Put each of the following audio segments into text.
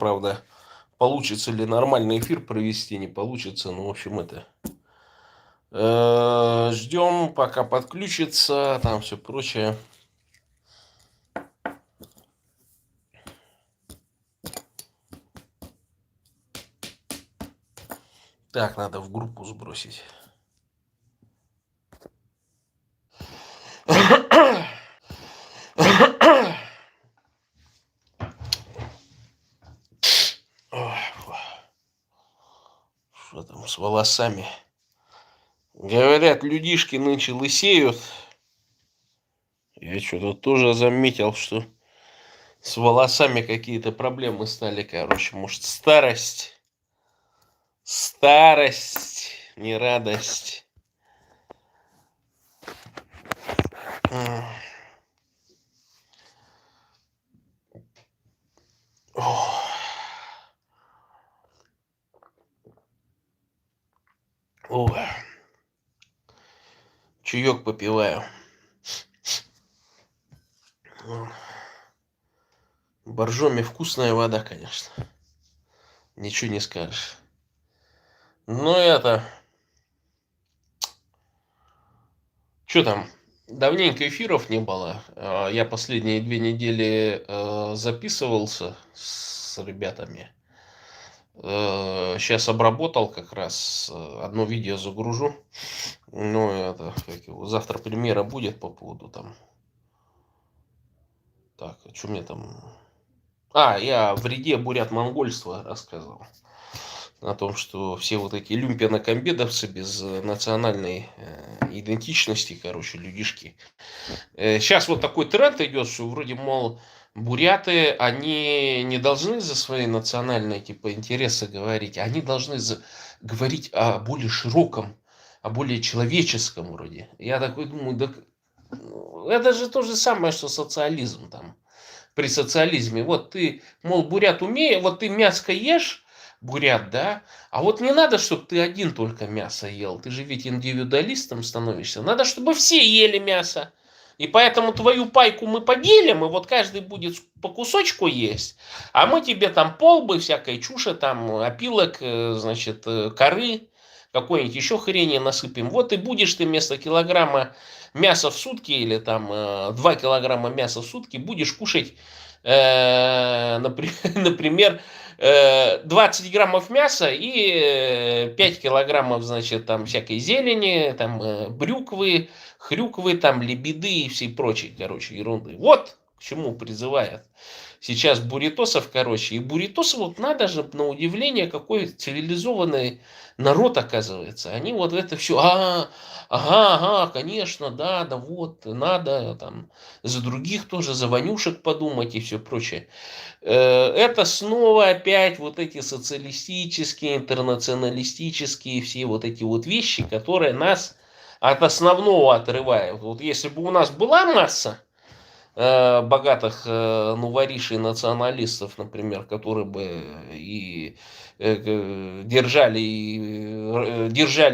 Правда, получится ли нормальный эфир провести, не получится. Ну, в общем, это... Ждем, пока подключится, там все прочее. Так, надо в группу сбросить. Что там с волосами? Говорят, людишки нынче лысеют. Я что-то тоже заметил, что с волосами какие-то проблемы стали, короче. Может, старость? Старость, не радость. Чаек попиваю. Боржоми вкусная вода, конечно. Ничего не скажешь. Ну это... Что там? Давненько эфиров не было. Я последние 2 недели записывался с ребятами. Сейчас обработал как раз. Одно видео загружу. Ну, это... Завтра премьера будет по поводу там... Так, а что мне там... Я о вреде бурят-монгольства рассказывал. О том, что все вот эти люмпинокомбедовцы без национальной идентичности, короче, людишки. Сейчас вот такой тренд идет, что вроде, мол, буряты, они не должны за свои национальные типа интересы говорить, они должны говорить о более широком, о более человеческом вроде. Я такой думаю, да это же то же самое, что социализм там. При социализме. Вот ты, мол, бурят умеешь, вот ты мяско ешь, бурят, да, а вот не надо, чтобы ты один только мясо ел. Ты же ведь индивидуалистом становишься. Надо, чтобы все ели мясо. И поэтому твою пайку мы поделим, и вот каждый будет по кусочку есть. А мы тебе там полбы, всякой чуши, там опилок, значит, коры, какой-нибудь еще хрени насыпем. Вот и будешь ты вместо килограмма мяса в сутки или там 2 килограмма мяса в сутки будешь кушать, например, 20 граммов мяса и 5 килограммов, значит, там всякой зелени, там брюквы, хрюквы, там лебеды и всей прочей, короче, ерунды. Вот к чему призывает сейчас буритосов, короче. И буритосы, вот надо же, на удивление, какой цивилизованный народ, оказывается. Они вот это все, ага, конечно, да, вот, надо там за других тоже, за Ванюшек подумать и все прочее. Это снова опять вот эти социалистические, интернационалистические все вот эти вот вещи, которые нас от основного отрывают. Вот если бы у нас была масса богатых новоришей националистов, например, которые бы и держали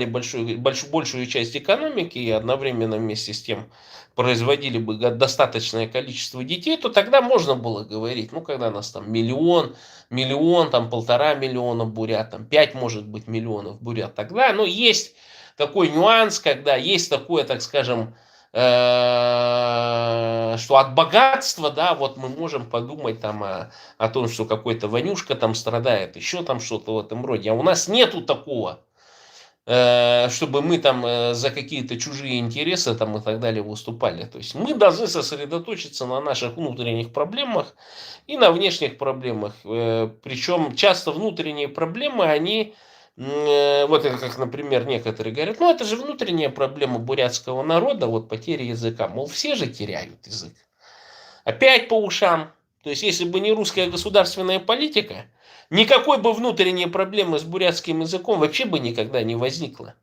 большую часть экономики и одновременно вместе с тем производили бы достаточное количество детей, то тогда можно было говорить, ну, когда нас там миллион, там 1,5 миллиона бурят, там 5, может быть, миллионов бурят, тогда, но есть такой нюанс, когда есть такое, так скажем, что от богатства, да, вот мы можем подумать там о том, что какой-то Ванюшка там страдает, еще там что-то в этом роде. А у нас нету такого, чтобы мы там за какие-то чужие интересы там и так далее выступали. То есть мы должны сосредоточиться на наших внутренних проблемах и на внешних проблемах. Причем часто внутренние проблемы, они... Вот это как, например, некоторые говорят, ну это же внутренняя проблема бурятского народа, вот потеря языка. Мол, все же теряют язык. Опять по ушам. То есть, если бы не русская государственная политика, никакой бы внутренней проблемы с бурятским языком вообще бы никогда не возникло.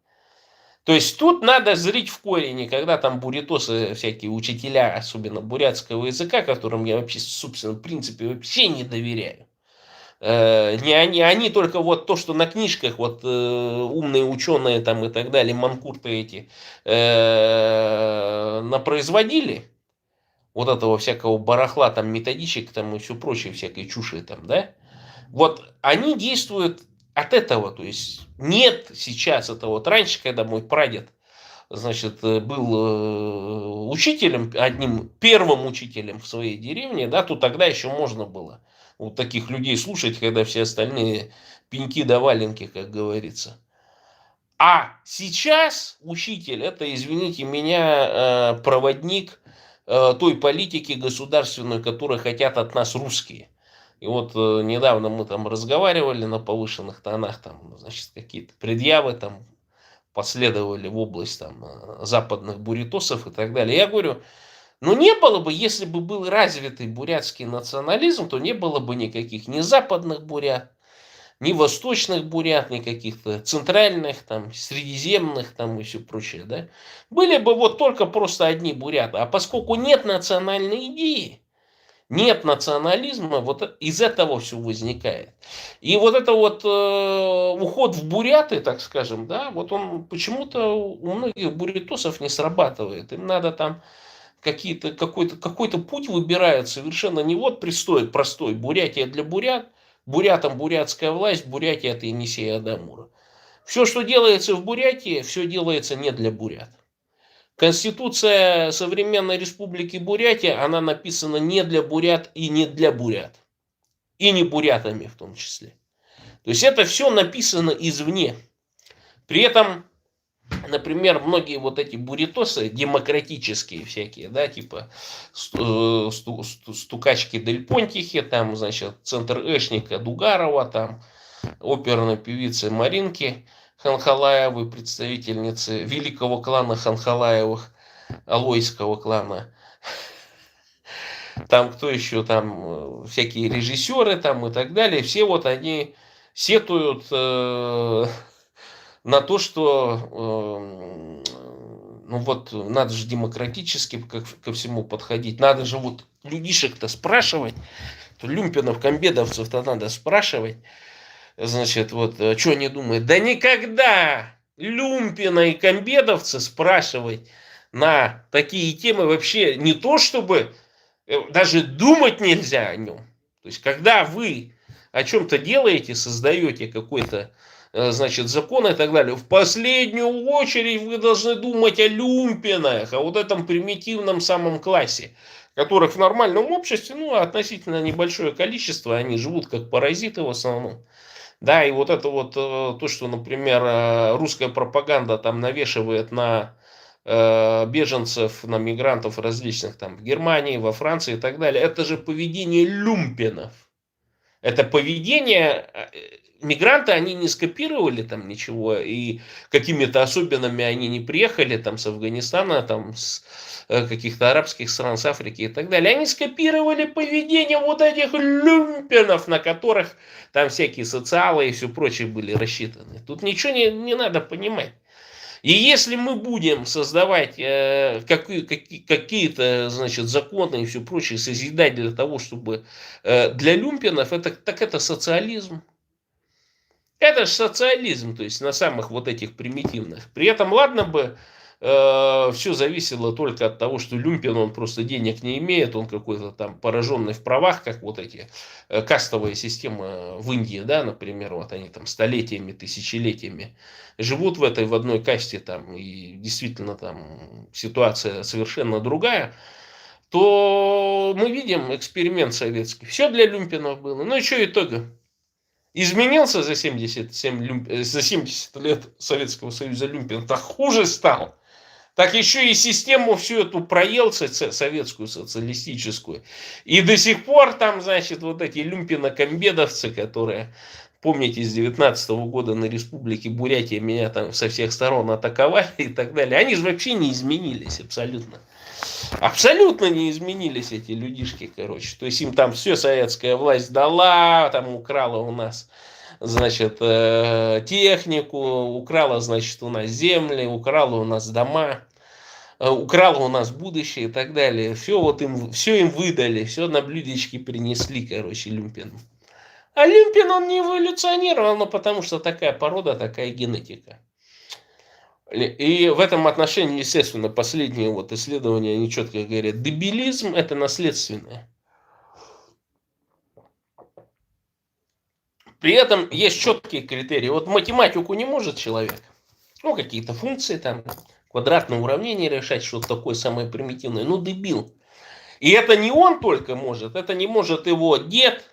То есть, тут надо зрить в корень, когда там бурятосы, всякие учителя, особенно бурятского языка, которым я вообще, собственно, в принципе, вообще не доверяю. Не они только вот то, что на книжках вот умные ученые там и так далее, манкурты эти напроизводили вот этого всякого барахла, там методичек там и все прочее, всякой чуши там, да? Вот они действуют от этого, то есть нет сейчас этого. Вот раньше, когда мой прадед, значит, был учителем, одним первым учителем в своей деревне, да, то тогда еще можно было вот таких людей слушать, когда все остальные пеньки да валенки, как говорится. А сейчас учитель — это, извините меня, проводник той политики государственной, которую хотят от нас русские. И вот недавно мы там разговаривали на повышенных тонах, там, значит, какие-то предъявы там последовали в область там западных буритосов и так далее. Я говорю, ну не было бы, если бы был развитый бурятский национализм, то не было бы никаких ни западных бурят, ни восточных бурят, ни каких-то центральных, там, средиземных там и все прочее, да. Были бы вот только просто одни буряты. А поскольку нет национальной идеи, нет национализма, вот из этого все возникает. И вот это вот уход в буряты, так скажем, да, вот он почему-то у многих бурятосов не срабатывает. Им надо там какой-то путь выбирают совершенно не вот простой Бурятия для бурят, бурятам бурятская власть, Бурятия это Енисей Адамура. Все, что делается в Бурятии, все делается не для бурят. Конституция современной республики Бурятия, она написана не для бурят и не для бурят. И не бурятами в том числе. То есть это все написано извне. При этом, например, многие вот эти буритосы, демократические всякие, да, типа стукачки Дель Понтихи, там, значит, центр Эшника Дугарова, там, оперной певицы Маринки Ханхалаевой, представительницы великого клана Ханхалаевых, Алойского клана. Там кто еще, там всякие режиссеры там и так далее. Все вот они сетуют на то, что ну вот надо же демократически ко всему подходить. Надо же вот людишек-то спрашивать. Люмпинов, комбедовцев-то надо спрашивать. Значит, вот, что они думают? Да никогда люмпина и комбедовца спрашивать на такие темы вообще не то, чтобы даже думать нельзя о нем. То есть, когда вы о чем-то делаете, создаете какой-то, значит, закон и так далее, в последнюю очередь вы должны думать о люмпинах, о вот этом примитивном самом классе, которых в нормальном обществе, ну, относительно небольшое количество, они живут как паразиты в основном. Да, и вот это вот то, что, например, русская пропаганда там навешивает на беженцев, на мигрантов различных там в Германии, во Франции и так далее, это же поведение люмпенов. Это поведение, мигранты, они не скопировали там ничего, и какими-то особенными они не приехали там с Афганистана, там с каких-то арабских стран, с Африки и так далее. Они скопировали поведение вот этих люмпенов, на которых там всякие социалы и все прочее были рассчитаны. Тут ничего не надо понимать. И если мы будем создавать какие-то, значит, законы и все прочее, созидать для того, чтобы для люмпинов, так это социализм. Это же социализм, то есть на самых вот этих примитивных. При этом, ладно бы, все зависело только от того, что люмпин, он просто денег не имеет, он какой-то там пораженный в правах, как вот эти кастовые системы в Индии, да, например, вот они там столетиями, тысячелетиями живут в одной касте там, и действительно там ситуация совершенно другая, то мы видим эксперимент советский. Все для люмпинов было. Ну и что итога? Изменился за 70 лет Советского Союза люмпин, так хуже стал. Так еще и систему всю эту проел советскую, социалистическую. И до сих пор там, значит, вот эти люмпино-комбедовцы, которые, помните, с 19 года на Республике Бурятия меня там со всех сторон атаковали и так далее, они же вообще не изменились абсолютно. Абсолютно не изменились эти людишки, короче. То есть им там все советская власть дала, там украла у нас, значит, технику, украла, значит, у нас земли, украла у нас дома, украла у нас будущее и так далее. Все им выдали, все на блюдечке принесли, короче, люмпин. А люмпин, он не эволюционировал, но потому что такая порода, такая генетика. И в этом отношении, естественно, последние вот исследования, они четко говорят, дебилизм – это наследственное. При этом есть четкие критерии. Вот математику не может человек. Ну, какие-то функции там, квадратные уравнения решать, что-то такое самое примитивное. Ну, дебил. И это не он только может, это не может его дед,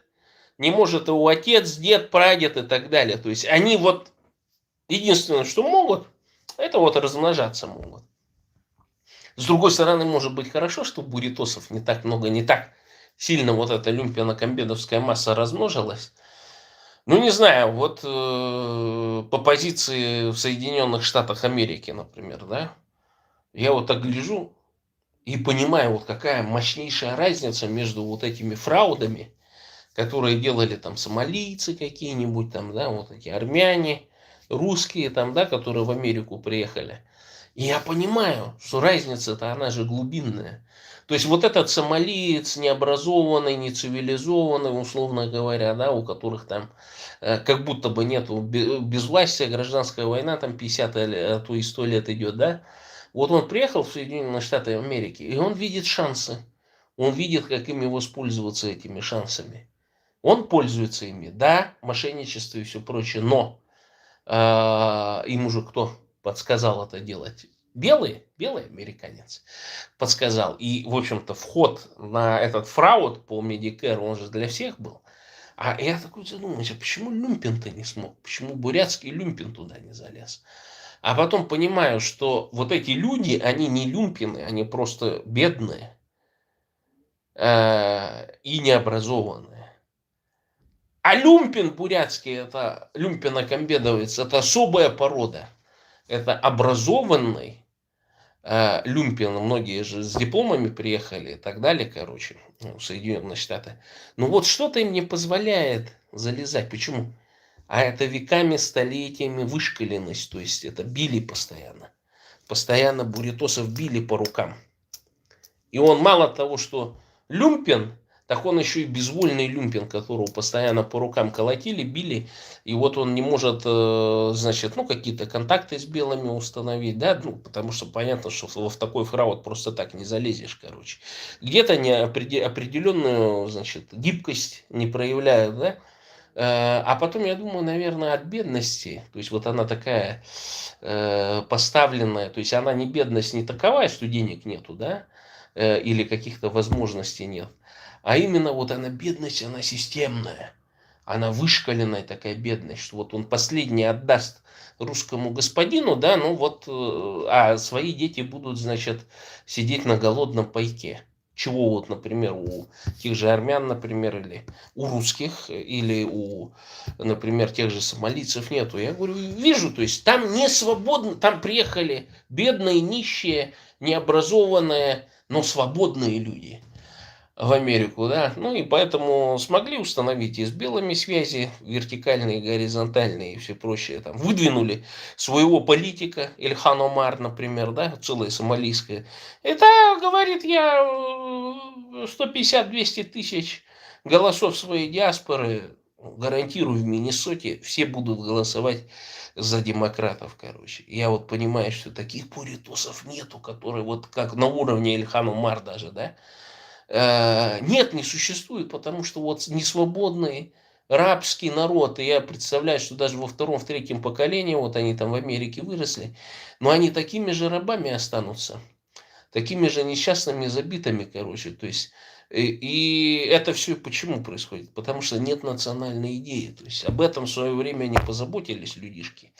не может его отец, дед, прадед и так далее. То есть они вот единственное, что могут, это вот размножаться могут. С другой стороны, может быть хорошо, что буритосов не так много, не так сильно вот эта люмпино-комбедовская масса размножилась. Ну, не знаю, вот по позиции в Соединенных Штатах Америки, например, да, я вот так гляжу и понимаю, вот какая мощнейшая разница между вот этими фраудами, которые делали там сомалийцы какие-нибудь там, да, вот эти армяне, русские там, да, которые в Америку приехали. И я понимаю, что разница-то, она же глубинная. То есть вот этот сомалиец необразованный, нецивилизованный, условно говоря, да, у которых там как будто бы нету безвластия, гражданская война, там 50, а то и 100 лет идет, да. Вот он приехал в Соединенные Штаты Америки, и он видит шансы. Он видит, как ими воспользоваться этими шансами. Он пользуется ими, да, мошенничество и все прочее, но им уже кто подсказал это делать? Белый американец подсказал. И, в общем-то, вход на этот фрауд по Medicare, он же для всех был. А я такой задумался, почему Люмпин-то не смог? Почему бурятский Люмпин туда не залез? А потом понимаю, что вот эти люди, они не люмпины, они просто бедные и необразованные. А люмпин бурятский, это люмпино-комбедовец, это особая порода. Это образованный люмпин, многие же с дипломами приехали и так далее, короче, в Соединенные Штаты. Но вот что-то им не позволяет залезать. Почему? А это веками, столетиями вышкаленность, то есть это били постоянно. Постоянно буритосов били по рукам. И он мало того, что люмпин, так он еще и безвольный люмпин, которого постоянно по рукам колотили, били. И вот он не может, значит, ну, какие-то контакты с белыми установить, да, ну, потому что понятно, что в такой фрауд просто так не залезешь, короче. Где-то определенную, значит, гибкость не проявляют, да. А потом, я думаю, наверное, от бедности, то есть вот она такая поставленная, то есть она не бедность не таковая, что денег нету, да, или каких-то возможностей нет, а именно вот она бедность, она системная, она вышкаленная такая бедность, что вот он последний отдаст русскому господину, да, ну вот, а свои дети будут, значит, сидеть на голодном пайке. Чего вот, например, у тех же армян, например, или у русских, или у, например, тех же сомалийцев нету. Я говорю, вижу, то есть там не свободно, там приехали бедные, нищие, необразованные, но свободные люди в Америку, да, ну и поэтому смогли установить и с белыми связи, вертикальные, горизонтальные и все прочее, там, выдвинули своего политика, Ильхан Омар, например, да, целая сомалийская, это, говорит, я 150-200 тысяч голосов своей диаспоры гарантирую в Миннесоте, все будут голосовать за демократов, короче. Я вот понимаю, что таких пуритосов нету, которые вот как на уровне Ильхан Омар даже, да, нет, не существует, потому что вот несвободный рабский народ, и я представляю, что даже во втором, в третьем поколении, вот они там в Америке выросли, но они такими же рабами останутся, такими же несчастными, забитыми, короче, то есть, и это все почему происходит? Потому что нет национальной идеи, то есть об этом в свое время не позаботились людишки.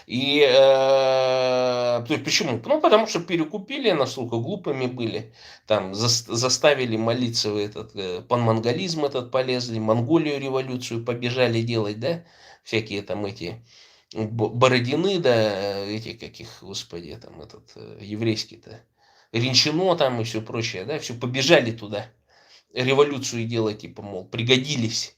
И то есть почему? Ну, потому что перекупили, настолько глупыми были, там заставили молиться в этот панмонголизм этот полезли, Монголию революцию побежали делать, да, всякие там эти Бородины, да, эти каких, господи, там этот еврейский-то, Ренчино там и все прочее, да, все побежали туда революцию делать, типа, мол, пригодились.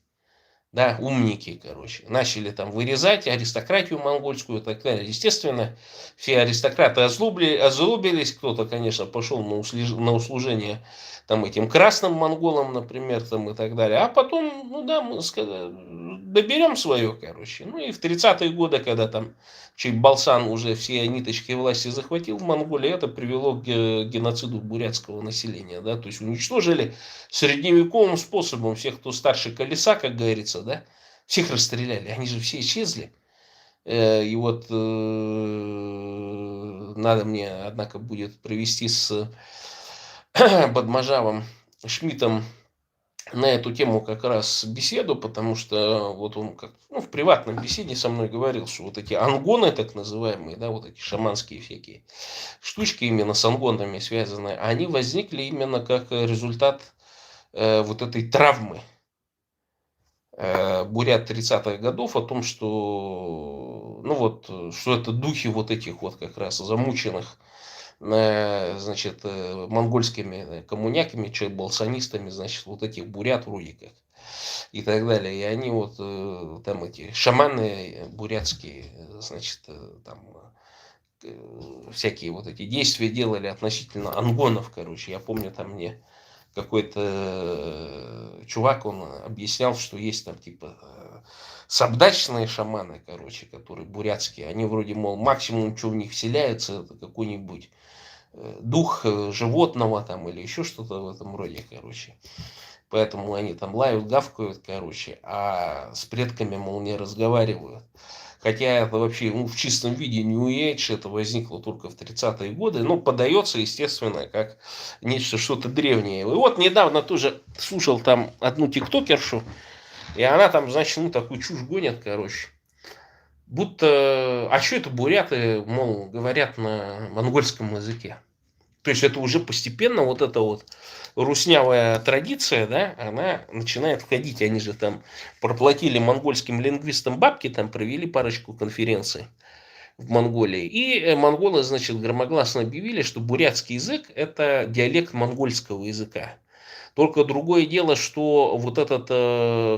Да, умники, короче. Начали там вырезать аристократию монгольскую и так далее. Естественно, все аристократы озлобились. Кто-то, конечно, пошел на услужение там этим красным монголам, например, там и так далее. А потом, ну да, мы доберем свое, короче. Ну и в 30-е годы, когда там Чейбалсан уже все ниточки власти захватил в Монголии, это привело к геноциду бурятского населения. Да? То есть уничтожили средневековым способом всех, кто старше колеса, как говорится, да, Всех расстреляли, они же все исчезли. И вот надо мне, однако, будет провести с Бадмажавом Шмидтом на эту тему как раз беседу, потому что вот он как, ну, в приватном беседе со мной говорил, что вот эти ангоны, так называемые, да, вот эти шаманские всякие штучки именно с ангонами связанные, они возникли именно как результат вот этой травмы бурят 30-х годов о том, что, ну вот, что это духи вот этих вот как раз замученных, значит, монгольскими коммуняками, чайбалсанистами, значит, вот этих бурят вроде как и так далее. И они вот там эти шаманы бурятские, значит, там всякие вот эти действия делали относительно ангонов, короче. Я помню, там мне какой-то чувак, он объяснял, что есть там типа сабдачные шаманы, короче, которые бурятские. Они вроде, мол, максимум, что в них вселяется, это какой-нибудь дух животного там или еще что-то в этом роде, короче. Поэтому они там лают, гавкают, короче, а с предками, мол, не разговаривают. Хотя это вообще, ну, в чистом виде New Age, это возникло только в 30-е годы, но подается, естественно, как нечто что-то древнее. И вот недавно тоже слушал там одну тиктокершу, и она там, значит, ну, такую чушь гонит, короче. Будто, а что это буряты, мол, говорят на монгольском языке? То есть это уже постепенно вот эта вот руснявая традиция, да, она начинает входить. Они же там проплатили монгольским лингвистам бабки, там провели парочку конференций в Монголии. И монголы, значит, громогласно объявили, что бурятский язык – это диалект монгольского языка. Только другое дело, что вот этот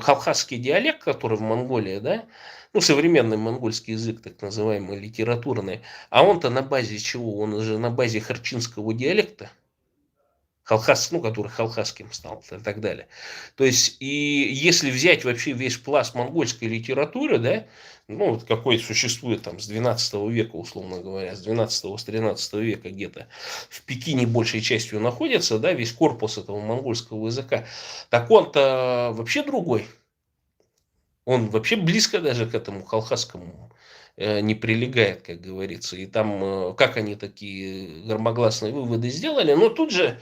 халхасский диалект, который в Монголии, да, ну, современный монгольский язык, так называемый, литературный, а он-то на базе чего? Он же на базе харчинского диалекта, халхас, ну, который халхасским стал и так далее. То есть, и если взять вообще весь пласт монгольской литературы, да, ну, вот какой существует там с 12 века, условно говоря, с 12 с 13 века где-то в Пекине большей частью находится, да, весь корпус этого монгольского языка, так он-то вообще другой. Он вообще близко даже к этому халхасскому не прилегает, как говорится. И там, как они такие громогласные выводы сделали, но тут же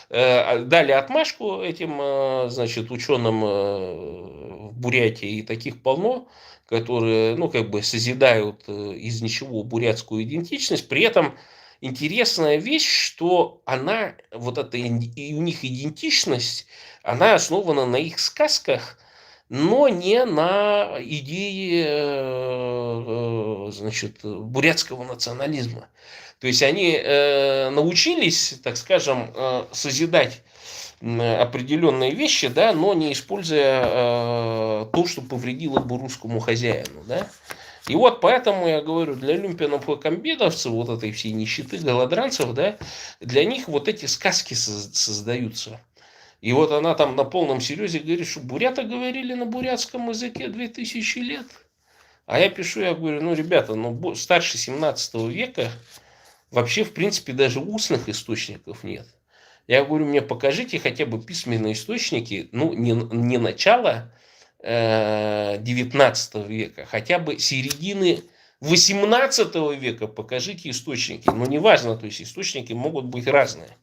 дали отмашку этим, значит, ученым в Бурятии, и таких полно, которые, ну, как бы созидают из ничего бурятскую идентичность. При этом интересная вещь, что она, вот эта и у них идентичность, она основана на их сказках, но не на идее, значит, бурятского национализма. То есть они научились, так скажем, созидать определенные вещи, да, но не используя то, что повредило бы русскому хозяину, да. И вот поэтому я говорю, для люмпинов и комбедовцев, вот этой всей нищеты, голодранцев, да, для них вот эти сказки создаются. И вот она там на полном серьезе говорит, что буряты говорили на бурятском языке 2000 лет. А я пишу, я говорю, ну, ребята, ну, старше 17 века вообще, в принципе, даже устных источников нет. Я говорю, мне покажите хотя бы письменные источники, ну, не начала 19 века, хотя бы середины 18 века покажите источники. Но неважно, то есть источники могут быть разные.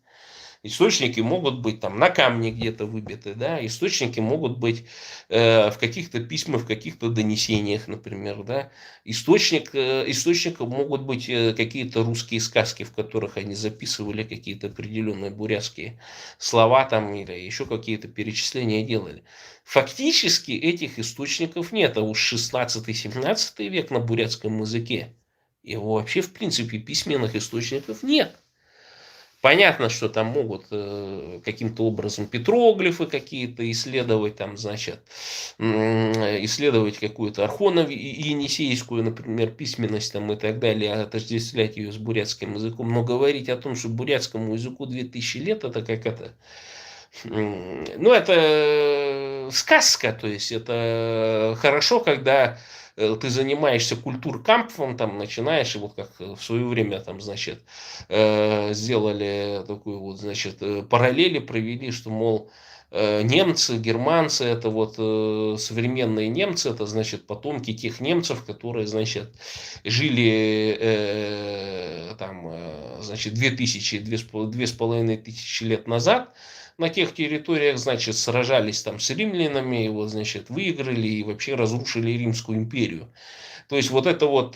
Источники могут быть там на камне где-то выбиты, да, источники могут быть в каких-то письмах, в каких-то донесениях, например, да. Источником могут быть какие-то русские сказки, в которых они записывали какие-то определенные бурятские слова там или еще какие-то перечисления делали. Фактически этих источников нет, а уж 16-17 век на бурятском языке его вообще в принципе письменных источников нет. Понятно, что там могут каким-то образом петроглифы какие-то исследовать, там, значит, исследовать какую-то архоно-енисейскую, например, письменность там, и так далее, отождествлять ее с бурятским языком. Но говорить о том, что бурятскому языку 2000 лет, это как это... Ну, это сказка, то есть это хорошо, когда ты занимаешься культуркампфом, там начинаешь, и вот как в свое время там, значит, сделали такую вот, значит, параллели провели, что, мол, немцы, германцы, это вот современные немцы, это, значит, потомки тех немцев, которые, значит, жили там, значит, 2500 лет назад на тех территориях, значит, сражались там с римлянами, и вот, значит, выиграли и вообще разрушили Римскую империю. То есть вот это вот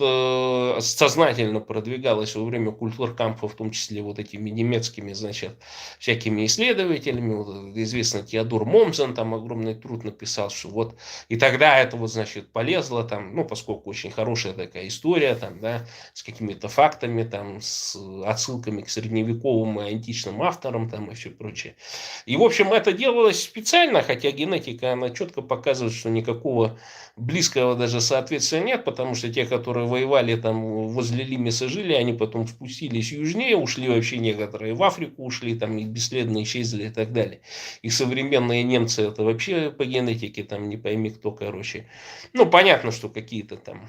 сознательно продвигалось во время культуркампа, в том числе вот этими немецкими, значит, всякими исследователями. Вот, известно, Теодор Момзен там огромный труд написал, что вот и тогда это вот, значит, полезло там, ну, поскольку очень хорошая такая история там, да, с какими-то фактами там, с отсылками к средневековым и античным авторам там и все прочее. И, в общем, это делалось специально, хотя генетика, она четко показывает, что никакого близкого даже соответствия нет, потому что те, которые воевали там возле Лимеса жили, они потом спустились южнее, ушли вообще некоторые в Африку, ушли там и бесследно исчезли и так далее. И современные немцы это вообще по генетике там не пойми кто, короче. Ну, понятно, что какие-то там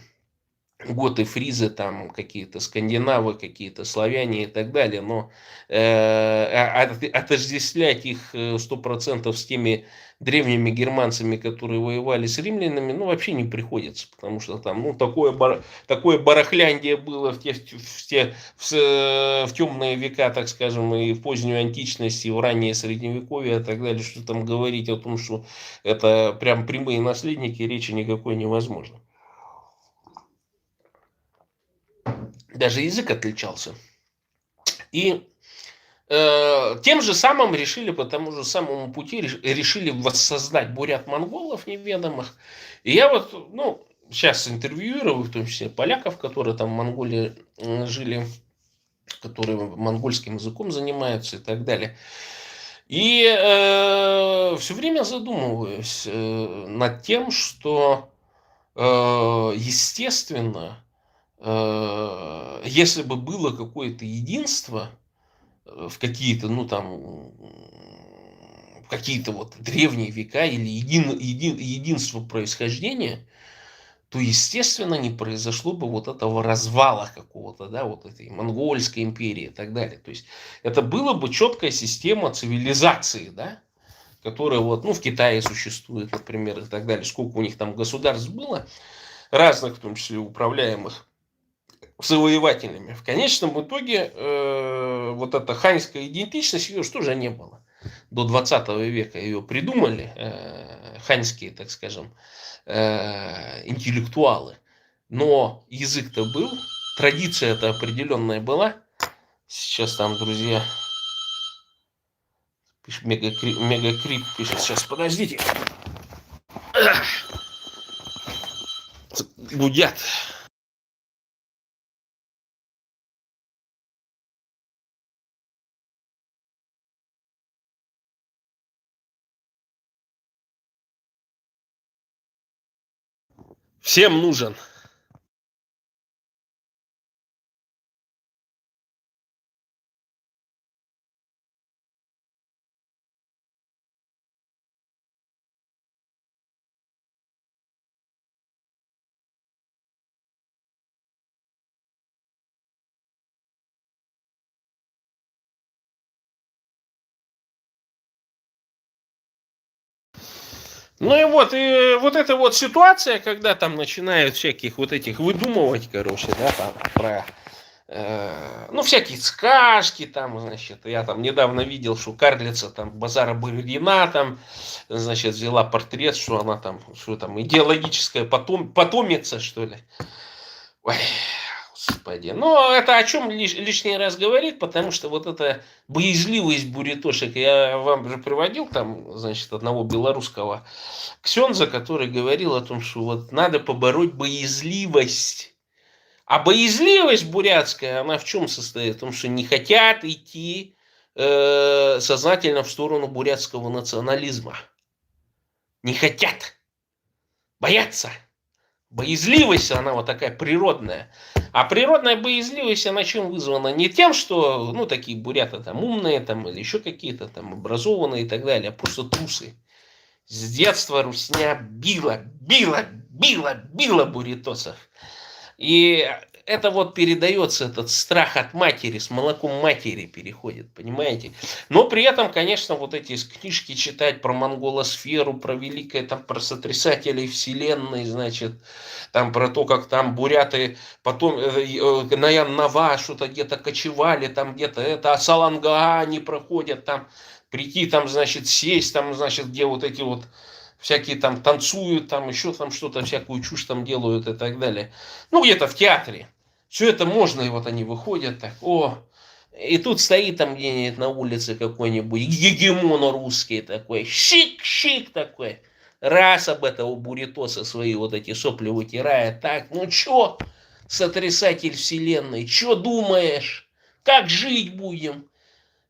готы, фризы, там какие-то скандинавы, какие-то славяне и так далее, но отождествлять их 100% с теми древними германцами, которые воевали с римлянами, ну, вообще не приходится, потому что там, ну, такое барахляндие было в темные века, так скажем, и в позднюю античность, и в раннее средневековье и так далее, что там говорить о том, что это прям прямые наследники, речи никакой невозможно. Даже язык отличался. И тем же самым решили, по тому же самому пути, решили воссоздать бурят-монголов неведомых. И я вот, ну, сейчас интервьюирую, в том числе поляков, которые там в Монголии жили, которые монгольским языком занимаются и так далее. И все время задумываюсь над тем, что, естественно, если бы было какое-то единство в какие-то, ну там, какие-то вот древние века или единство происхождения, то, естественно, не произошло бы вот этого развала какого-то, да, вот этой монгольской империи и так далее. То есть это была бы четкая система цивилизации, да, которая вот, ну, в Китае существует, например, и так далее. Сколько у них там государств было, разных, в том числе управляемых завоевателями. В конечном итоге вот эта ханьская идентичность, ее же тоже не было. До 20 века ее придумали ханьские, так скажем, интеллектуалы. Но язык-то был, традиция-то определенная была. Сейчас там, друзья, пишет мегакрип, пишет, сейчас, подождите. Гудят. Всем нужен. Ну и вот эта вот ситуация, когда там начинают всяких вот этих выдумывать, короче, да, там про, ну, всякие сказки там, значит, я там недавно видел, что карлица там Базара Барыгина там, значит, взяла портрет, что она там, что там, идеологическая потомица, что ли. Ой, господи. Но это о чем лишний раз говорит, потому что вот эта боязливость бурятошек, я вам же приводил там, значит, одного белорусского ксенза, который говорил о том, что вот надо побороть боязливость. А боязливость бурятская, она в чем состоит? В том, что не хотят идти сознательно в сторону бурятского национализма. Не хотят. Боятся. Боязливость, она вот такая природная. А природная боязливость, она чем вызвана? Не тем, что, ну, такие буряты там умные, там, или еще какие-то там образованные и так далее, а просто трусы. С детства русня била бурятосов. И это вот передается, этот страх от матери, с молоком матери переходит, понимаете? Но при этом, конечно, вот эти книжки читать про монголосферу, про великое, там, про сотрясателей вселенной, значит, там про то, как там буряты потом на Ян-Нава что-то где-то кочевали, там где-то это, а Салангаа не проходят, там прийти, там, значит, сесть, там, значит, где вот эти вот всякие там танцуют, там еще там что-то, всякую чушь там делают и так далее. Ну, где-то в театре. Все это можно, и вот они выходят так, о, и тут стоит там где-нибудь на улице какой-нибудь гегемон русский такой, щик-щик такой, раз об этого буритоса свои вот эти сопли вытирает, так, ну чё, сотрясатель вселенной, чё думаешь, как жить будем?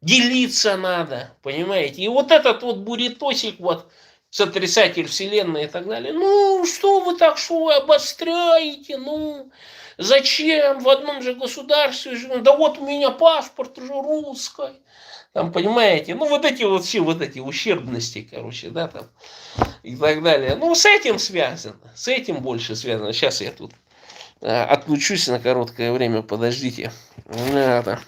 Делиться надо, понимаете? И вот этот вот буритосик, вот, сотрясатель вселенной и так далее. Ну, что вы так, что вы обостряете? Ну, зачем в одном же государстве живем? Да вот у меня паспорт уже русский. Там, понимаете? Ну, вот эти вот все вот эти ущербности, короче, да, там, и так далее. Ну, с этим связано, с этим больше связано. Сейчас я тут отключусь на короткое время, подождите. Надо.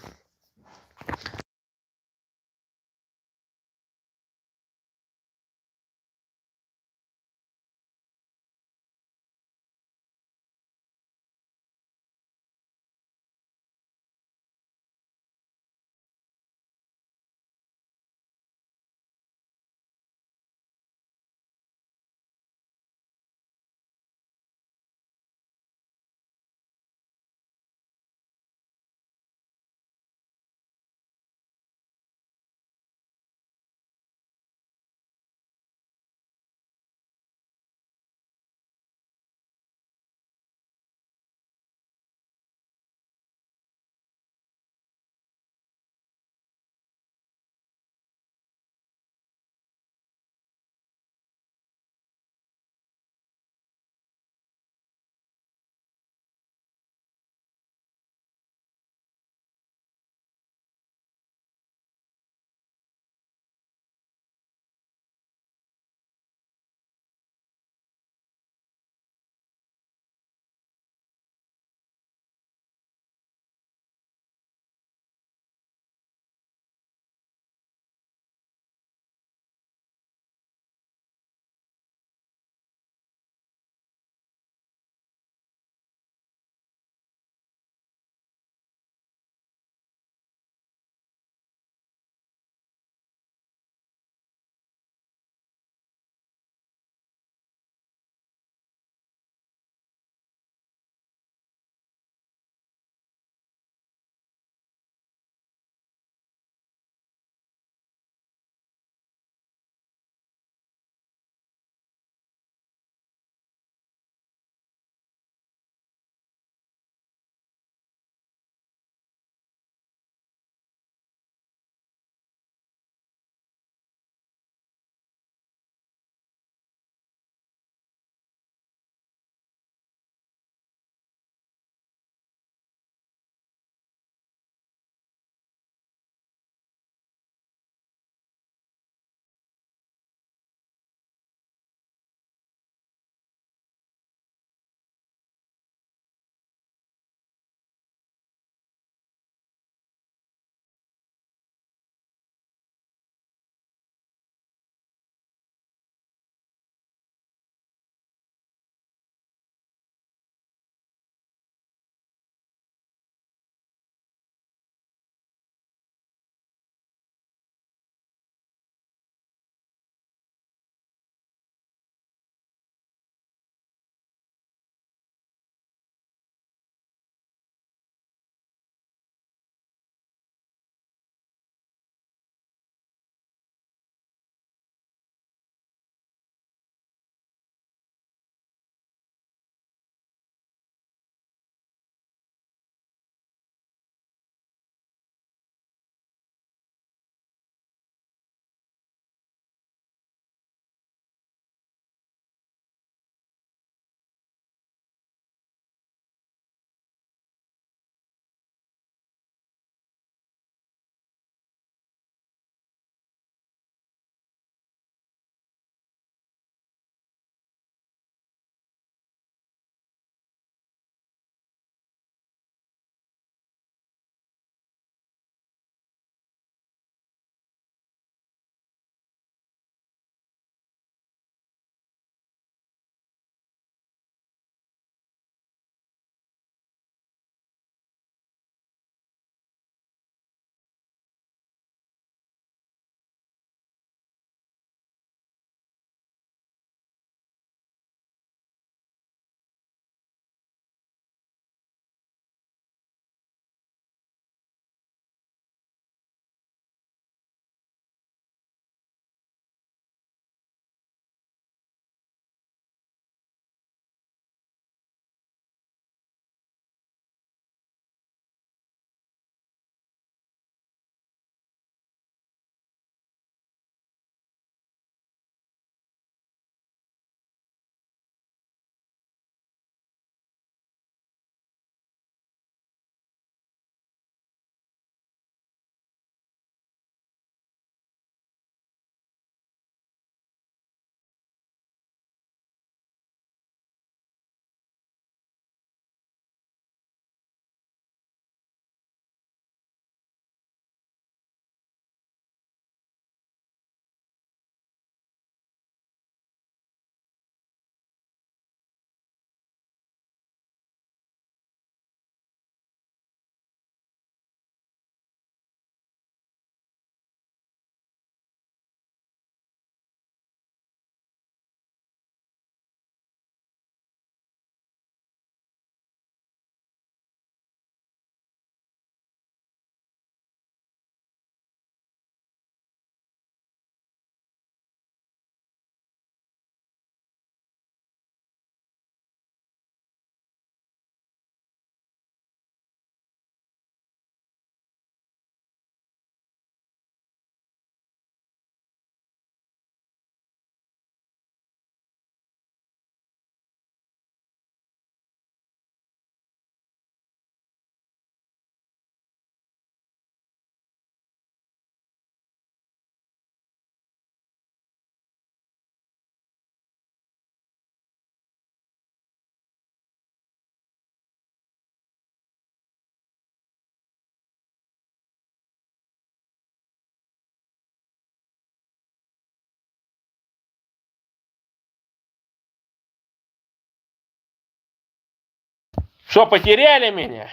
Что, потеряли меня?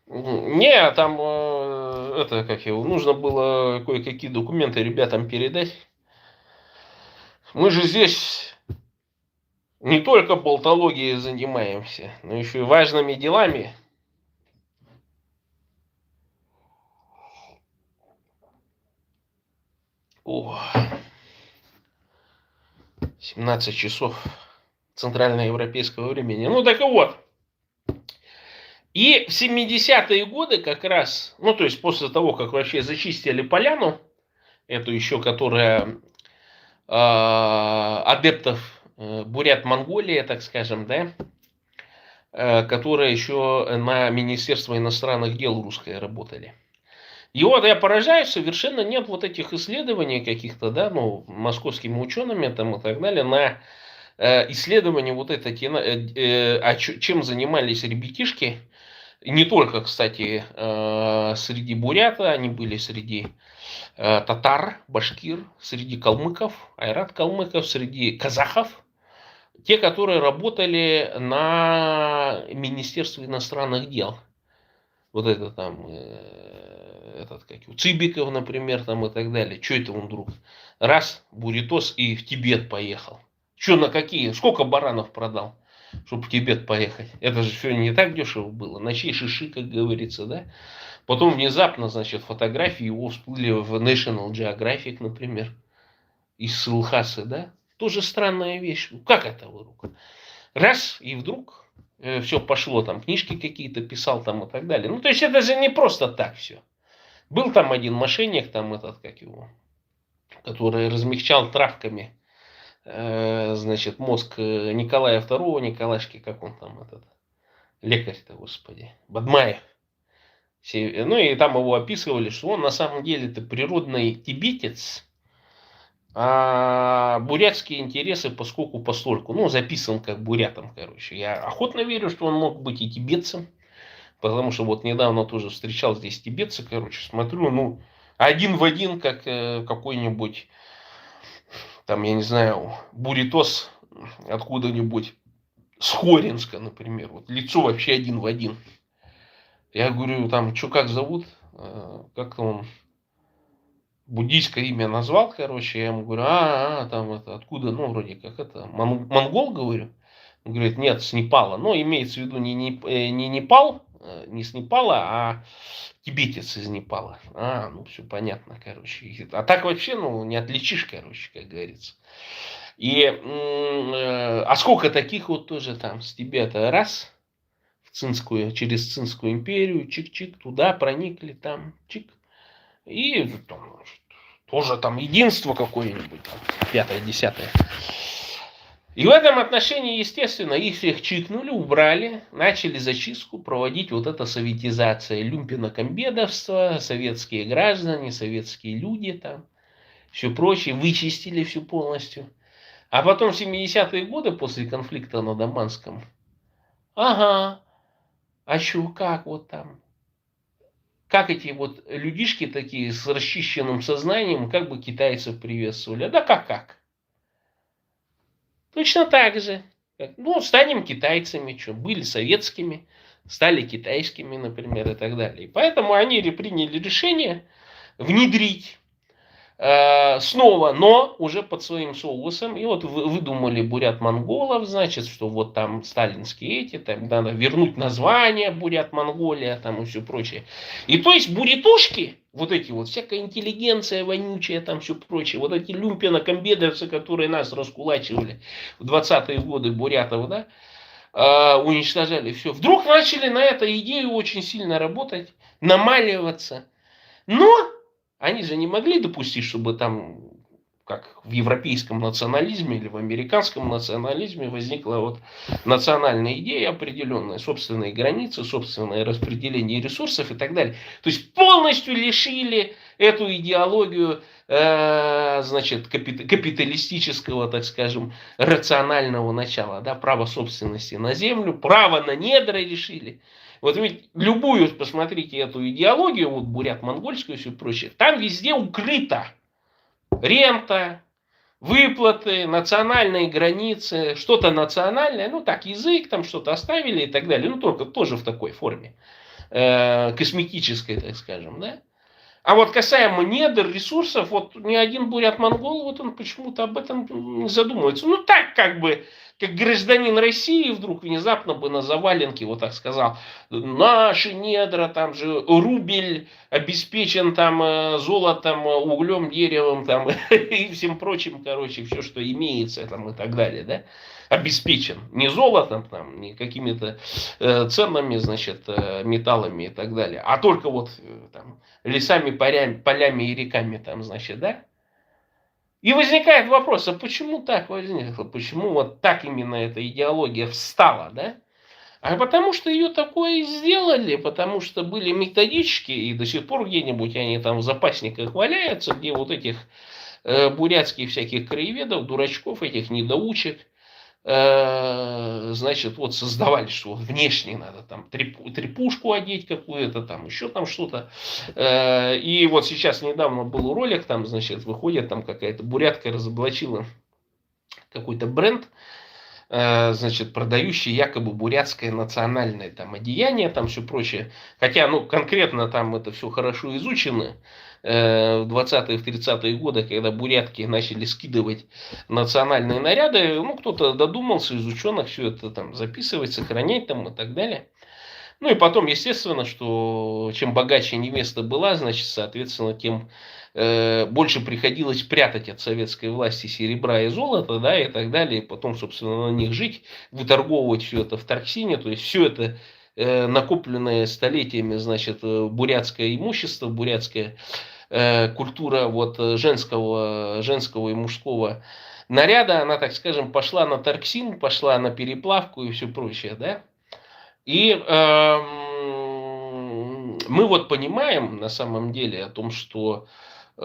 Не, там, это, как его, нужно было кое-какие документы ребятам передать. Мы же здесь не только болтологией занимаемся, но еще и важными делами. О, 17 часов центральноевропейского времени. Ну так и вот. И в 70-е годы как раз, ну то есть после того, как вообще зачистили поляну, эту еще, которая адептов Бурят-Монголии, так скажем, да, которые еще на Министерство иностранных дел русское работали. И вот я поражаюсь, совершенно нет вот этих исследований каких-то, да, ну, московскими учеными там и так далее, на исследование вот это, чем занимались ребятишки, не только, кстати, среди бурята, они были среди татар, башкир, среди калмыков, айрат-калмыков, среди казахов, те, которые работали на Министерстве иностранных дел. Вот это там, этот, как его, Цыбиков, например, там и так далее. Что это он вдруг? Раз, буритос и в Тибет поехал. Что, на какие? Сколько баранов продал, чтобы в Тибет поехать? Это же все не так дешево было. На чей шиши, как говорится, да? Потом внезапно, значит, фотографии его всплыли в National Geographic, например, из Лхасы, да? Тоже странная вещь. Как это вдруг? Раз, и вдруг все пошло, там книжки какие-то писал там и так далее. Ну, то есть это же не просто так все. Был там один мошенник, там этот, как его, который размягчал травками, значит, мозг Николая II, Николашки, как он там, этот, лекарь-то, господи, Бадмаев. Ну и там его описывали, что он на самом деле-то природный тибетец, а бурятские интересы поскольку постольку, ну, записан как бурятом, короче. Я охотно верю, что он мог быть и тибетцем, потому что вот недавно тоже встречал здесь тибетца, короче, смотрю, ну, один в один, как какой-нибудь, там, я не знаю, буритос откуда-нибудь с Хоринска, например. Вот лицо вообще один в один. Я говорю, там, что как зовут? Как он буддийское имя назвал, короче, я ему говорю, там это, откуда, ну, вроде как это, монгол, говорю. Он говорит, нет, с Непала. Но имеется в виду не Непал, не с Непала, а тибетец из Непала. Ну, все понятно, короче. А так вообще, ну, не отличишь, короче, как говорится. И, а сколько таких вот тоже там с Тибета, раз, в Цинскую, через Цинскую империю, чик-чик, туда проникли, там, чик. И там, тоже там единство какое-нибудь, пятое, десятое. И в этом отношении, естественно, их всех чикнули, убрали, начали зачистку проводить вот эта советизация, люмпинокомбедовство, советские граждане, советские люди там, все прочее, вычистили все полностью. А потом в 70-е годы, после конфликта на Даманском, а что, как вот там? Как эти вот людишки такие с расчищенным сознанием, как бы китайцев приветствовали? Да как? Точно так же. Ну, станем китайцами, что, были советскими, стали китайскими, например, и так далее. И поэтому они приняли решение внедрить снова, но уже под своим соусом. И вот выдумали бурят-монголов, значит, что вот там сталинские эти, там надо вернуть название бурят-монголия, там и все прочее. И то есть бурятушки, вот эти вот, всякая интеллигенция вонючая, там все прочее, вот эти люмпино-комбедовцы, которые нас раскулачивали в 20-е годы бурятов, да, уничтожали все. Вдруг начали на эту идею очень сильно работать, намаливаться. Но они же не могли допустить, чтобы там, как в европейском национализме или в американском национализме, возникла вот национальная идея определенная, собственные границы, собственное распределение ресурсов и так далее. То есть полностью лишили эту идеологию, значит, капиталистического, так скажем, рационального начала, да, право собственности на землю, право на недра решили. Вот ведь любую, посмотрите эту идеологию, вот бурят-монгольскую и все прочее, там везде укрыто рента, выплаты, национальные границы, что-то национальное, ну так, язык там что-то оставили и так далее, ну только тоже в такой форме, косметической, так скажем, да. А вот касаемо недр, ресурсов, вот ни один бурят-монгол, вот он почему-то об этом не задумывается. Ну так, как бы, как гражданин России вдруг внезапно бы на заваленке вот так сказал, наши недра, там же рубль обеспечен там золотом, углем, деревом там и всем прочим, короче, все, что имеется там и так далее, да, обеспечен. Не золотом там, не какими-то ценными, значит, металлами и так далее, а только вот там лесами, полями и реками там, значит, да? И возникает вопрос, а почему так возникло? Почему вот так именно эта идеология встала, да? А потому что ее такое и сделали, потому что были методички, и до сих пор где-нибудь они там в запасниках валяются, где вот этих бурятских всяких краеведов, дурачков, этих недоучек, значит, вот создавали, что вот внешне надо там трепушку одеть какую-то, там еще там что-то. И вот сейчас недавно был ролик, там, значит, выходит там какая-то бурятка разоблачила какой-то бренд, значит, продающий якобы бурятское национальное там одеяние, там все прочее. Хотя, ну, конкретно там это все хорошо изучено. В 20-е, в 30-е годы, когда бурятки начали скидывать национальные наряды, ну, кто-то додумался из ученых все это там записывать, сохранять там и так далее. Ну и потом, естественно, что чем богаче невеста была, значит, соответственно, тем больше приходилось прятать от советской власти серебра и золота, да, и так далее, и потом, собственно, на них жить, выторговывать все это в Тарксине, то есть все это накопленное столетиями, значит, бурятское имущество, бурятская культура вот женского и мужского наряда, она, так скажем, пошла на Тарксин, пошла на переплавку и все прочее, да. И мы вот понимаем на самом деле о том, что то,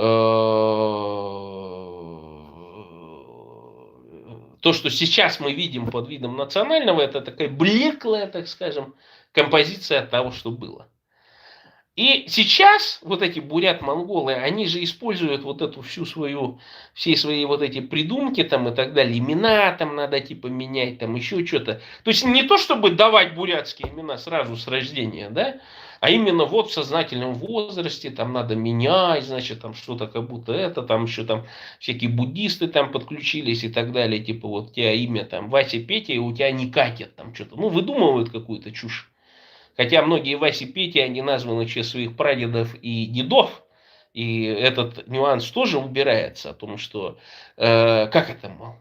что сейчас мы видим под видом национального, это такая блеклая, так скажем, композиция от того, что было. И сейчас вот эти бурят-монголы, они же используют вот эту все свои вот эти придумки там и так далее, имена там надо типа менять, там еще что-то. То есть не то, чтобы давать бурятские имена сразу с рождения, да, а именно вот в сознательном возрасте там надо менять, значит, там что-то как будто это, там еще там всякие буддисты там подключились и так далее, типа вот у тебя имя там Вася, Петя, и у тебя не катит там что-то, ну выдумывают какую-то чушь. Хотя многие Васи Пети, они названы в честь своих прадедов и дедов. И этот нюанс тоже убирается о том, что, как это, мол,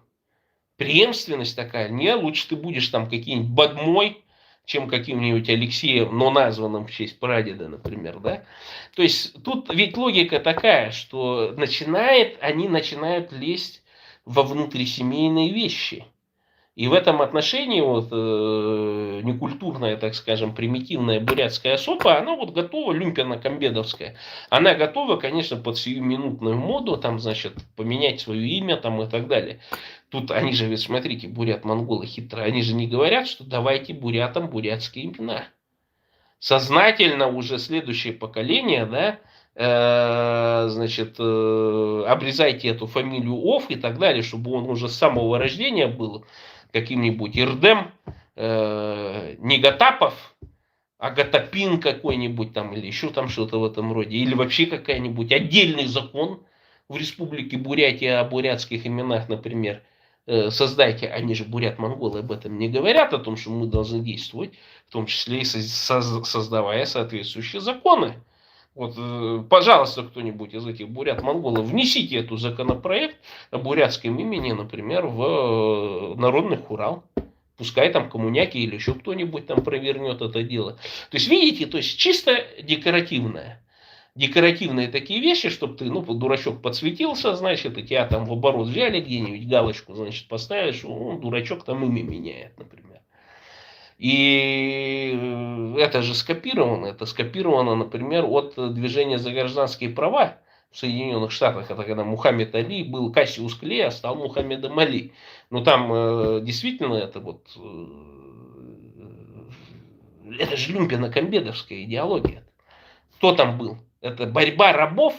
преемственность такая. Не, лучше ты будешь там каким-нибудь Бадмой, чем каким-нибудь Алексеем, но названным в честь прадеда, например, да. То есть тут ведь логика такая, что они начинают лезть во внутрисемейные вещи. И в этом отношении вот некультурная, так скажем, примитивная бурятская особа, она вот готова, люмпино-комбедовская, она готова, конечно, под сиюминутную моду, там, значит, поменять свое имя там и так далее. Тут они же, ведь смотрите, бурят-монголы хитрые, они же не говорят, что давайте бурятам бурятские имена. Сознательно уже следующее поколение, да, значит, обрезайте эту фамилию Ов и так далее, чтобы он уже с самого рождения был каким-нибудь Ирдем, Негатапов, Агатапин какой-нибудь там, или еще там что-то в этом роде, или вообще какая-нибудь отдельный закон в Республике Бурятия о бурятских именах, например, создайте, они же бурят-монголы об этом не говорят, о том, что мы должны действовать, в том числе и создавая соответствующие законы. Вот, пожалуйста, кто-нибудь из этих бурят-монголов, внесите эту законопроект о бурятском имени, например, в народный хурал. Пускай там коммуняки или еще кто-нибудь там провернет это дело. То есть, видите, то есть чисто декоративное. Декоративные такие вещи, чтобы ты, ну, дурачок подсветился, значит, и тебя там в оборот взяли где-нибудь, галочку, значит, поставишь, ну, дурачок там имя меняет, например. И это же скопировано. Это скопировано, например, от движения за гражданские права в Соединенных Штатах. Это когда Мухаммед Али был Кассиус Клей, а стал Мухаммедом Али. Но там действительно это вот... это же люмпино-комбедовская идеология. Кто там был? Это борьба рабов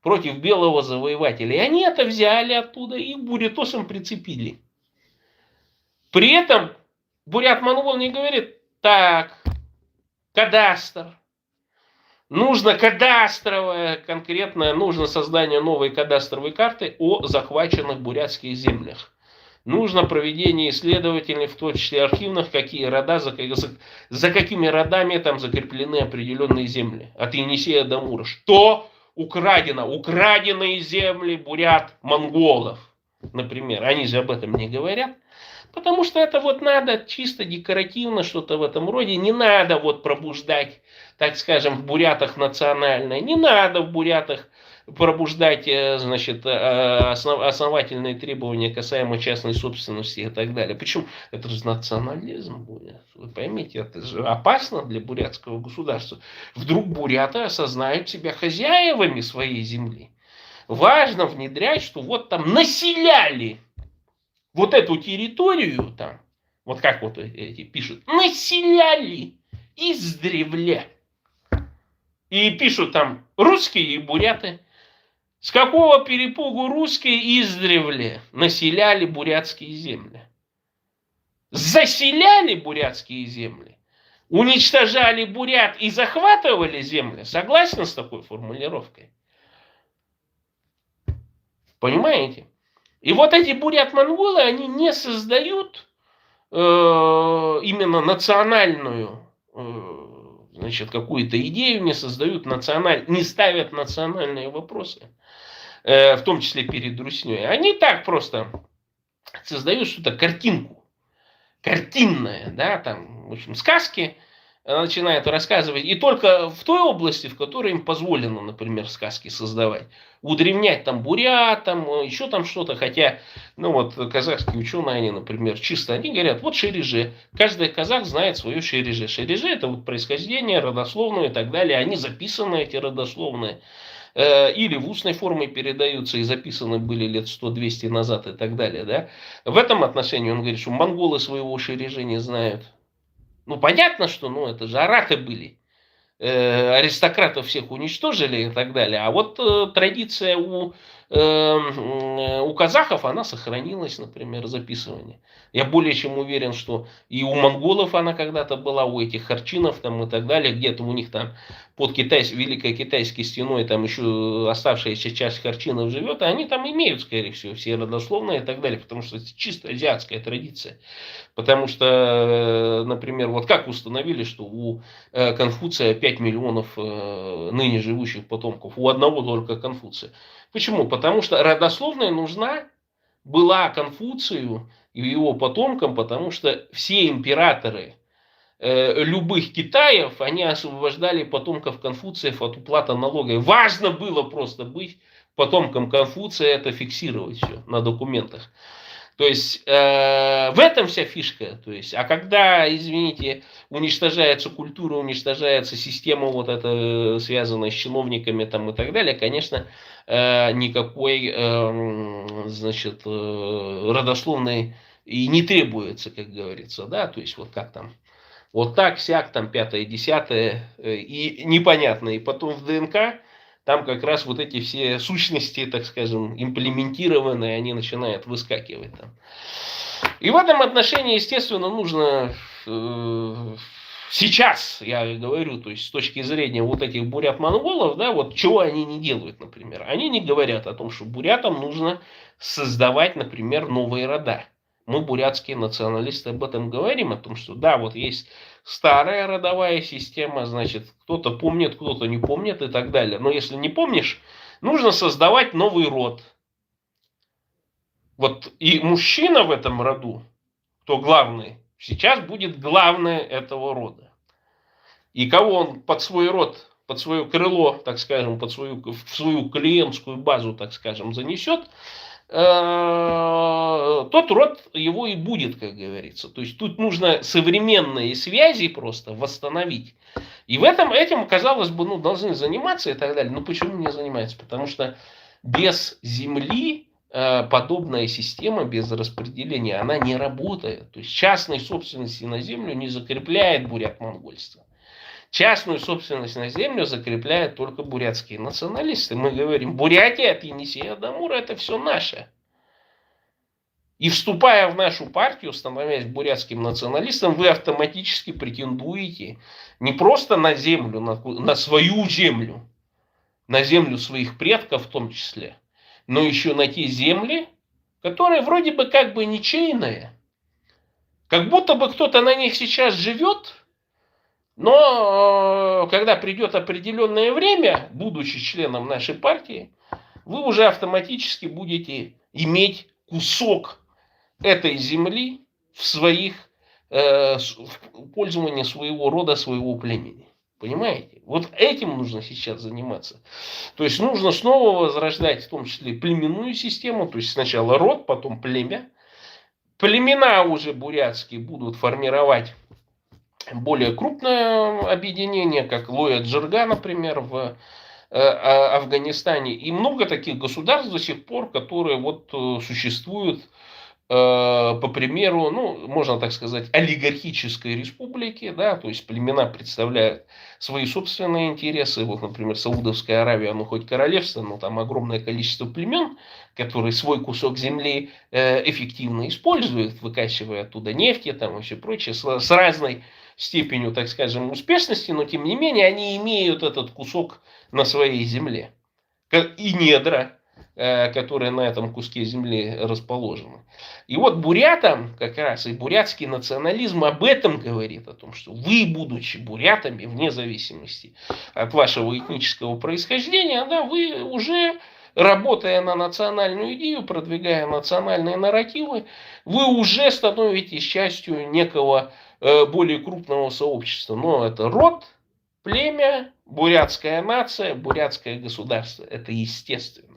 против белого завоевателя. И они это взяли оттуда и бурятосам прицепили. При этом бурят-монгол не говорит: так, кадастр. Нужно кадастровое, конкретное, нужно создание новой кадастровой карты о захваченных бурятских землях. Нужно проведение исследовательных, в том числе архивных, какие рода, за какими родами там закреплены определенные земли. От Енисея до Мура. Что украдено? Украденные земли бурят-монголов, например. Они же об этом не говорят. Потому что это вот надо чисто декоративно, что-то в этом роде. Не надо вот пробуждать, так скажем, в бурятах национальное. Не надо в бурятах пробуждать, значит, основательные требования касаемо частной собственности и так далее. Причем это же национализм будет. Вы поймите, это же опасно для бурятского государства. Вдруг буряты осознают себя хозяевами своей земли. Важно внедрять, что вот там населяли вот эту территорию там, вот как вот эти пишут, населяли издревле. И пишут там русские и буряты. С какого перепугу русские издревле населяли бурятские земли? Заселяли бурятские земли? Уничтожали бурят и захватывали земли? Согласен с такой формулировкой? Понимаете? И вот эти бурят-монголы, они не создают именно национальную, значит, какую-то идею, не создают не ставят национальные вопросы, в том числе перед Русней. Они так просто создают что-то, картинку, картинное, да, там, в общем, сказки начинают рассказывать, и только в той области, в которой им позволено, например, сказки создавать. Удревнять там бурят, там еще там что-то, хотя, ну вот, казахские ученые, они, например, чисто, они говорят, вот шереже, каждый казах знает свое шереже. Шереже это вот происхождение, родословное и так далее, они записаны, эти родословные, или в устной форме передаются и записаны были лет 100-200 назад и так далее, да. В этом отношении он говорит, что монголы своего шереже не знают. Ну, понятно, что, ну, это же араты были. Аристократов всех уничтожили и так далее. А вот традиция у казахов, она сохранилась, например, записывание. Я более чем уверен, что и у монголов она когда-то была, у этих харчинов там и так далее, где-то у них там под Великой Китайской стеной там еще оставшаяся часть харчинов живет, и они там имеют, скорее всего, все родословные и так далее, потому что это чисто азиатская традиция. Потому что, например, вот как установили, что у Конфуция 5 миллионов ныне живущих потомков, у одного только Конфуция. Почему? Потому что родословная нужна была Конфуцию и его потомкам, потому что все императоры любых Китаев, они освобождали потомков Конфуциев от уплаты налога. Важно было просто быть потомком Конфуция, это фиксировать все на документах. То есть в этом вся фишка. То есть, а когда, извините, уничтожается культура, уничтожается система вот эта, связанная с чиновниками там и так далее, конечно, никакой, значит, родословной и не требуется, как говорится, да, то есть вот как там, вот так, сяк, там, пятое, десятое, и непонятно, и потом в ДНК там как раз вот эти все сущности, так скажем, имплементированные, они начинают выскакивать там. И в этом отношении, естественно, нужно сейчас, я говорю, то есть с точки зрения вот этих бурят-монголов, да, вот чего они не делают, например. Они не говорят о том, что бурятам нужно создавать, например, новые рода. Мы, бурятские националисты, об этом говорим, о том, что да, вот есть старая родовая система, значит, кто-то помнит, кто-то не помнит и так далее. Но если не помнишь, нужно создавать новый род. Вот и мужчина в этом роду, кто главный, сейчас будет главное этого рода. И кого он под свой род, под свое крыло, так скажем, в свою клиентскую базу, так скажем, занесет, тот род его и будет, как говорится. То есть тут нужно современные связи просто восстановить. И этим, казалось бы, ну, должны заниматься и так далее. Но почему не занимаются? Потому что без земли подобная система, без распределения, она не работает. То есть частной собственности на землю не закрепляет бурят-монгольство. Частную собственность на землю закрепляют только бурятские националисты. Мы говорим, Бурятия от Енисея до Амура это все наше. И вступая в нашу партию, становясь бурятским националистом, вы автоматически претендуете не просто на землю, на свою землю, на землю своих предков в том числе, но еще на те земли, которые вроде бы как бы ничейные. Как будто бы кто-то на них сейчас живет, но когда придет определенное время, будучи членом нашей партии, вы уже автоматически будете иметь кусок этой земли в своих в пользовании своего рода, своего племени. Понимаете? Вот этим нужно сейчас заниматься. То есть нужно снова возрождать в том числе племенную систему, то есть сначала род, потом племя. Племена уже бурятские будут формировать более крупное объединение, как Лоя-Джирга, например, в Афганистане. И много таких государств до сих пор, которые вот существуют по примеру, ну, можно так сказать, олигархической республики, да, то есть племена представляют свои собственные интересы. Вот, например, Саудовская Аравия, ну, хоть королевство, но там огромное количество племен, которые свой кусок земли эффективно используют, выкачивая оттуда нефти там, и все прочее, с разной степенью, так скажем, успешности, но тем не менее они имеют этот кусок на своей земле. И недра, которые на этом куске земли расположены. И вот бурятам как раз и бурятский национализм об этом говорит, о том, что вы, будучи бурятами, вне зависимости от вашего этнического происхождения, да, вы уже, работая на национальную идею, продвигая национальные нарративы, вы уже становитесь частью некого более крупного сообщества. Но это род, племя, бурятская нация, бурятское государство. Это естественно.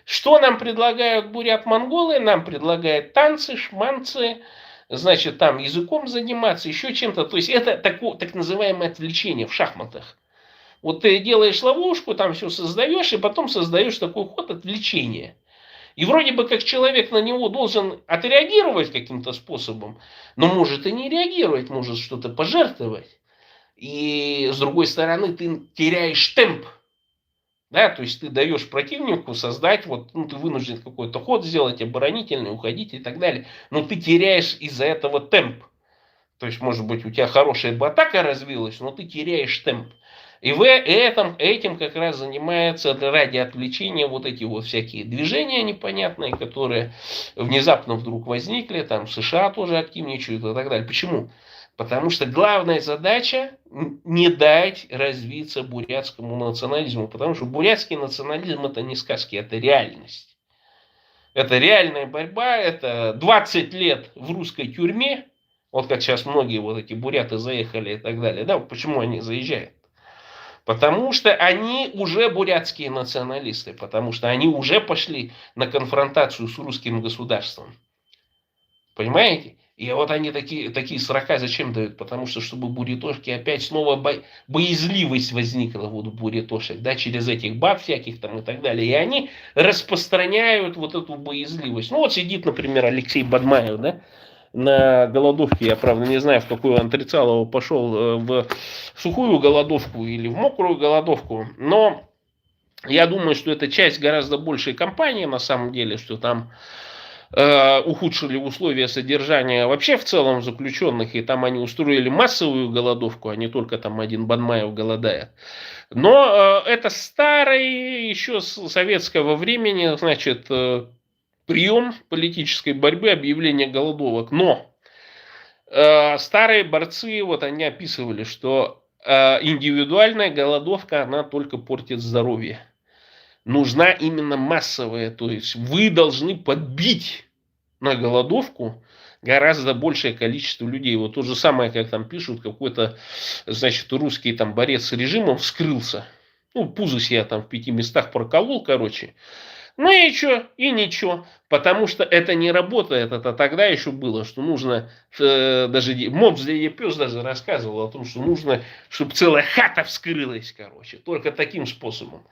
Что нам предлагают бурят-монголы? Нам предлагают танцы, шманцы, значит, там языком заниматься, еще чем-то. То есть это так называемое отвлечение в шахматах. Вот ты делаешь ловушку, там все создаешь, и потом создаешь такой ход отвлечения. И вроде бы как человек на него должен отреагировать каким-то способом, но может и не реагировать, может что-то пожертвовать. И с другой стороны ты теряешь темп. Да, то есть ты даешь противнику создать, вот, ну, ты вынужден какой-то ход сделать, оборонительный, уходить и так далее. Но ты теряешь из-за этого темп. То есть, может быть, у тебя хорошая бы атака развилась, но ты теряешь темп. И этим как раз занимается ради отвлечения вот эти вот всякие движения непонятные, которые внезапно вдруг возникли, там США тоже активничают и так далее. Почему? Потому что главная задача не дать развиться бурятскому национализму. Потому что бурятский национализм это не сказки, это реальность. Это реальная борьба, это 20 лет в русской тюрьме. Вот как сейчас многие вот эти буряты заехали и так далее. Да, почему они заезжают? Потому что они уже бурятские националисты. Потому что они уже пошли на конфронтацию с русским государством. Понимаете? И вот они такие срока зачем дают? Потому что, чтобы бурятошки опять снова боязливость возникла вот у бурятошек, да, через этих баб всяких там и так далее. И они распространяют вот эту боязливость. Ну вот сидит, например, Алексей Бадмаев, да, на голодовке. Я, правда, не знаю, в какую он Трицалово пошел, в сухую голодовку или в мокрую голодовку. Но я думаю, что это часть гораздо большей кампании на самом деле, что там ухудшили условия содержания вообще в целом заключенных, и там они устроили массовую голодовку, а не только там один Бадмаев голодает. Но это старый еще с советского времени, значит, прием политической борьбы, объявление голодовок. Но старые борцы, вот они описывали, что индивидуальная голодовка, она только портит здоровье. Нужна именно массовая, то есть вы должны подбить на голодовку гораздо большее количество людей. Вот то же самое, как там пишут, какой-то, значит, русский там борец с режимом вскрылся. Ну, пузо себе там в 5 местах проколол, короче. Ну и что? И ничего. Потому что это не работает. Это тогда еще было, что нужно, даже Мопс Дядя Пес даже рассказывал о том, что нужно, чтобы целая хата вскрылась, короче. Только таким способом.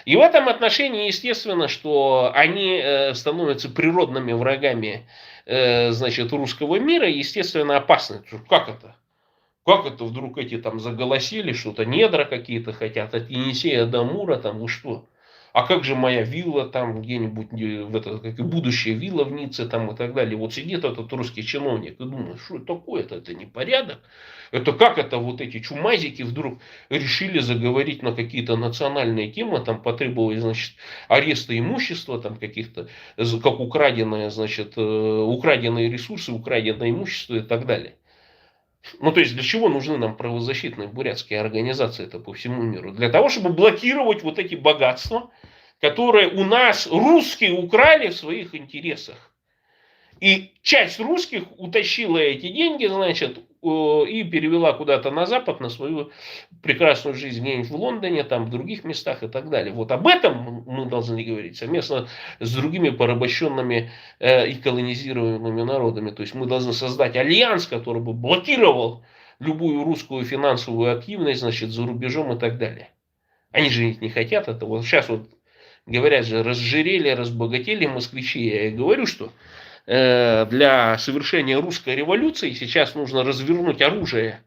И в этом отношении, естественно, что они становятся природными врагами, значит, русского мира, естественно, опасны. Как это? Как это вдруг эти там заголосили, что-то недра какие-то хотят, от Енисея до Амура, там, вы что? А как же моя вилла там где-нибудь, в это, как и будущая вилла в Ницце там и так далее. Вот сидит этот русский чиновник и думает, что такое-то, это непорядок. Это как это вот эти чумазики вдруг решили заговорить на какие-то национальные темы, там потребовали, значит, ареста имущества, там каких-то, как украденное, значит, украденные ресурсы, украденное имущество и так далее. Ну, то есть, для чего нужны нам правозащитные бурятские организации это по всему миру? Для того, чтобы блокировать вот эти богатства, которые у нас русские украли в своих интересах. И часть русских утащила эти деньги, значит, и перевела куда-то на Запад, на свою прекрасную жизнь где-нибудь в Лондоне, там, в других местах и так далее. Вот об этом мы должны говорить совместно с другими порабощенными и колонизируемыми народами. То есть мы должны создать альянс, который бы блокировал любую русскую финансовую активность, значит, за рубежом и так далее. Они же не хотят этого. Сейчас вот говорят же, разжирели, разбогатели москвичи. Я и говорю, что для совершения русской революции сейчас нужно развернуть оружие,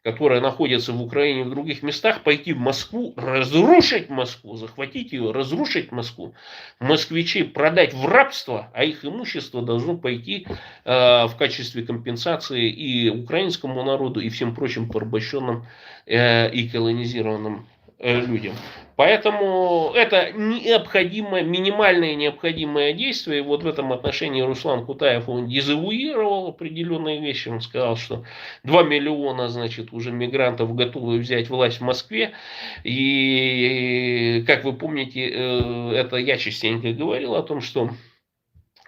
которое находится в Украине и в других местах, пойти в Москву, разрушить Москву, захватить ее, разрушить Москву, москвичей продать в рабство, а их имущество должно пойти в качестве компенсации и украинскому народу, и всем прочим порабощенным и колонизированным людям. Поэтому это необходимое, минимальное необходимое действие. И вот в этом отношении Руслан Кутаев, он дезавуировал определенные вещи. Он сказал, что 2 миллиона, значит, уже мигрантов готовы взять власть в Москве. И, как вы помните, это я частенько говорил о том, что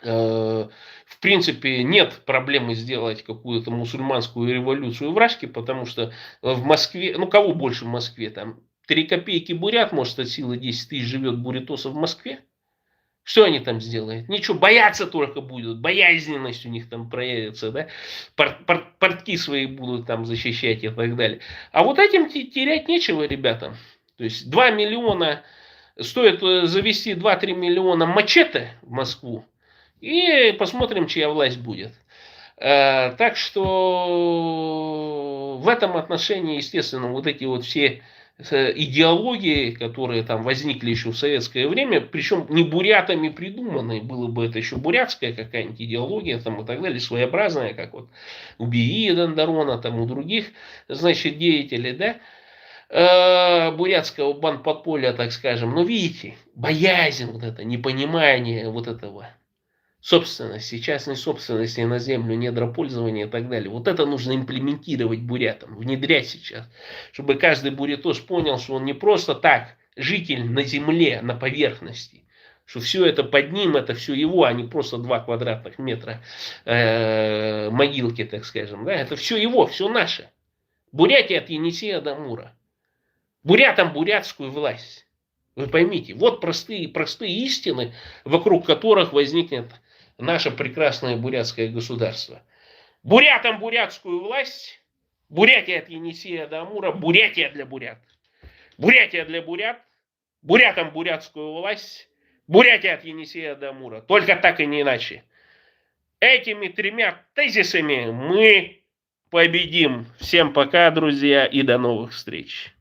в принципе, нет проблемы сделать какую-то мусульманскую революцию в Рашке, потому что в Москве, ну кого больше в Москве, там 3 копейки бурят, может от силы 10 тысяч живет бурятосов в Москве. Что они там сделают? Ничего, бояться только будут, боязненность у них там проявится, да? Портки свои будут там защищать и так далее. А вот этим терять нечего, ребятам. То есть 2 миллиона, стоит завести 2-3 миллиона мачете в Москву, и посмотрим, чья власть будет. Так что в этом отношении, естественно, вот эти вот все идеологии, которые там возникли еще в советское время, причем не бурятами придуманные, было бы это еще бурятская какая-нибудь идеология там и так далее, своеобразная, как вот у Берии Дондарона, там у других, значит, деятелей, да, бурятского банподполья, так скажем. Но видите, боязнь вот это, непонимание вот этого собственности, частной собственности на землю, недропользования и так далее. Вот это нужно имплементировать бурятам, внедрять сейчас, чтобы каждый бурятос понял, что он не просто так житель на земле, на поверхности, что все это под ним, это все его, а не просто 2 квадратных метра могилки, так скажем. Да? Это все его, все наше. Бурятия от Енисея до Амура. Бурятам бурятскую власть. Вы поймите, вот простые истины, вокруг которых возникнет наше прекрасное бурятское государство. Бурятам бурятскую власть, Бурятия от Енисея до Амура, Бурятия для бурят. Бурятия для бурят, бурятам бурятскую власть, Бурятия от Енисея до Амура. Только так и не иначе. Этими 3 тезисами мы победим. Всем пока, друзья, и до новых встреч.